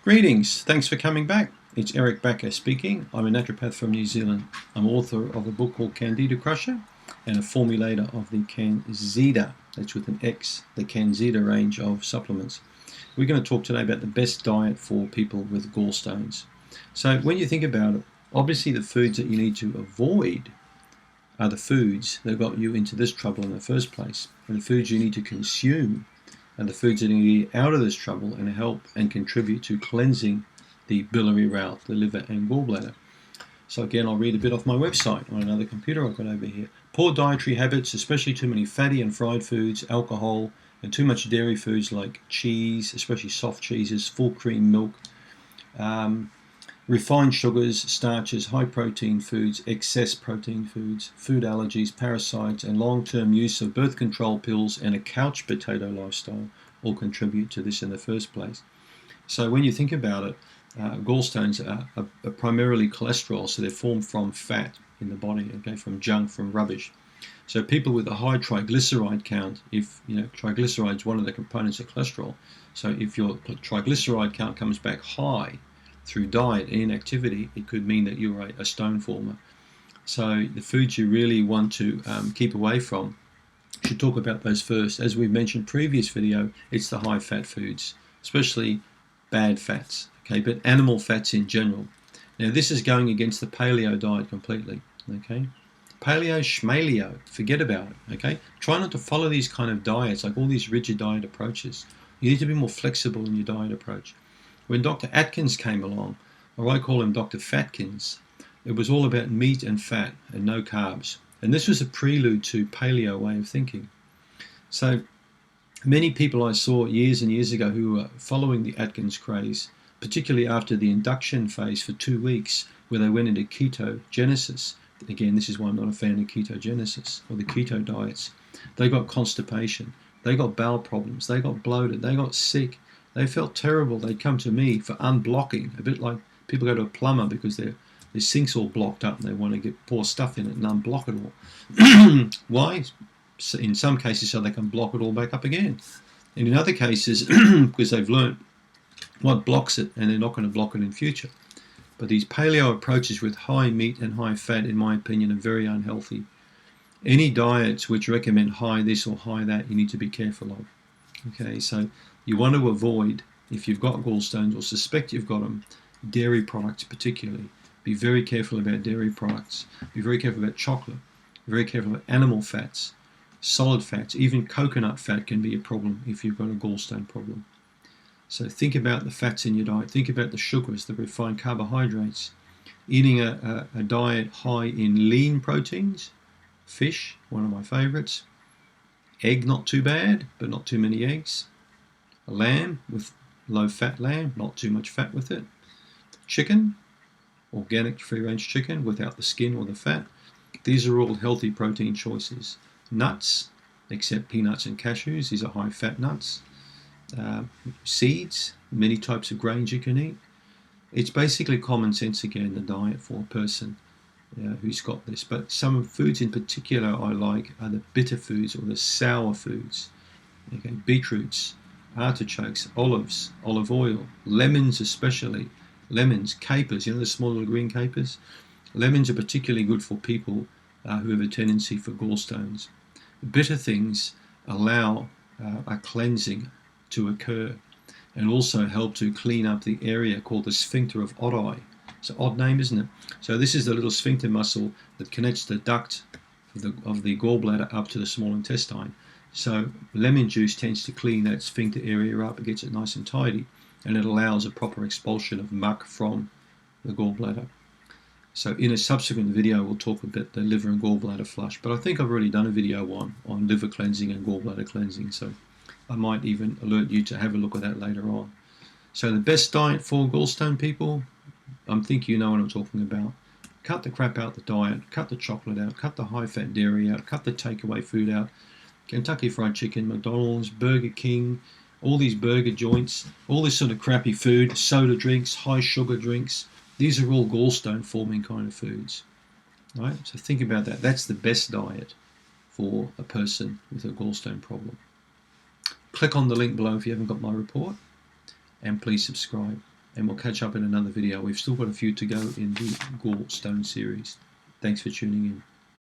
Greetings, thanks for coming back. It's Eric Backer speaking. I'm a naturopath from New Zealand. I'm author of a book called Candida Crusher and a formulator of the Canzida, that's with an X, the Canzida range of supplements. We're going to talk today about the best diet for people with gallstones. So when you think about it, obviously the foods that you need to avoid are the foods that got you into this trouble in the first place. And the foods you need to consume and the foods that are going to get out of this trouble and help and contribute to cleansing the biliary route, the liver and gallbladder. So again, I'll read a bit off my website on another computer I've got over here. Poor dietary habits, especially too many fatty and fried foods, alcohol, and too much dairy foods like cheese, especially soft cheeses, full cream milk, refined sugars, starches, high protein foods, excess protein foods, food allergies, parasites, and long-term use of birth control pills and a couch potato lifestyle all contribute to this in the first place. So when you think about it, gallstones are primarily cholesterol, so they're formed from fat in the body, okay, from junk, from rubbish. So people with a high triglyceride count, if triglyceride is one of the components of cholesterol, so if your triglyceride count comes back high through diet and inactivity, it could mean that you're a stone former. So the foods you really want to keep away from, you should talk about those first. As we've mentioned previous video, it's the high fat foods, especially bad fats, okay, but animal fats in general. Now this is going against the paleo diet completely, okay. Paleo, schmaleo, forget about it, okay. Try not to follow these kind of diets, like all these rigid diet approaches. You need to be more flexible in your diet approach. When Dr. Atkins came along, or I call him Dr. Fatkins, it was all about meat and fat and no carbs. And this was a prelude to paleo way of thinking. So many people I saw years and years ago who were following the Atkins craze, particularly after the induction phase for 2 weeks, where they went into ketogenesis. Again, this is why I'm not a fan of ketogenesis or the keto diets. They got constipation, they got bowel problems, they got bloated, they got sick. They felt terrible. They'd come to me for unblocking, a bit like people go to a plumber because their sink's all blocked up and they want to pour stuff in it and unblock it all. Why? In some cases so they can block it all back up again. And in other cases, because they've learned what blocks it and they're not going to block it in future. But these paleo approaches with high meat and high fat, in my opinion, are very unhealthy. Any diets which recommend high this or high that, you need to be careful of. Okay, so you want to avoid, if you've got gallstones or suspect you've got them, dairy products particularly. Be very careful about dairy products. Be very careful about chocolate. Be very careful about animal fats, solid fats. Even coconut fat can be a problem if you've got a gallstone problem. So think about the fats in your diet. Think about the sugars, the refined carbohydrates. Eating a diet high in lean proteins, fish, one of my favorites. Egg, not too bad, but not too many eggs. Lamb, with low fat lamb, not too much fat with it. Chicken, organic free range chicken without the skin or the fat. These are all healthy protein choices. Nuts, except peanuts and cashews, these are high fat nuts. Seeds, many types of grains you can eat. It's basically common sense again, the diet for a person who's got this. But some foods in particular I like are the bitter foods or the sour foods. Okay, beetroots, artichokes, olives, olive oil, lemons especially, lemons, capers, the small little green capers. Lemons are particularly good for people who have a tendency for gallstones. Bitter things allow a cleansing to occur and also help to clean up the area called the sphincter of Oddi. It's an odd name, isn't it? So this is the little sphincter muscle that connects the duct of the gallbladder up to the small intestine. So lemon juice tends to clean that sphincter area up, it gets it nice and tidy, and it allows a proper expulsion of muck from the gallbladder. So in a subsequent video we'll talk about the liver and gallbladder flush, but I think I've already done a video on liver cleansing and gallbladder cleansing, so I might even alert you to have a look at that later on. So the best diet for gallstone people, I think you know what I'm talking about. Cut the crap out the diet, cut the chocolate out, cut the high fat dairy out, cut the takeaway food out. Kentucky Fried Chicken, McDonald's, Burger King, all these burger joints, all this sort of crappy food, soda drinks, high sugar drinks. These are all gallstone forming kind of foods. Right? So think about that. That's the best diet for a person with a gallstone problem. Click on the link below if you haven't got my report, and please subscribe. and we'll catch up in another video. We've still got a few to go in the gallstone series. Thanks for tuning in.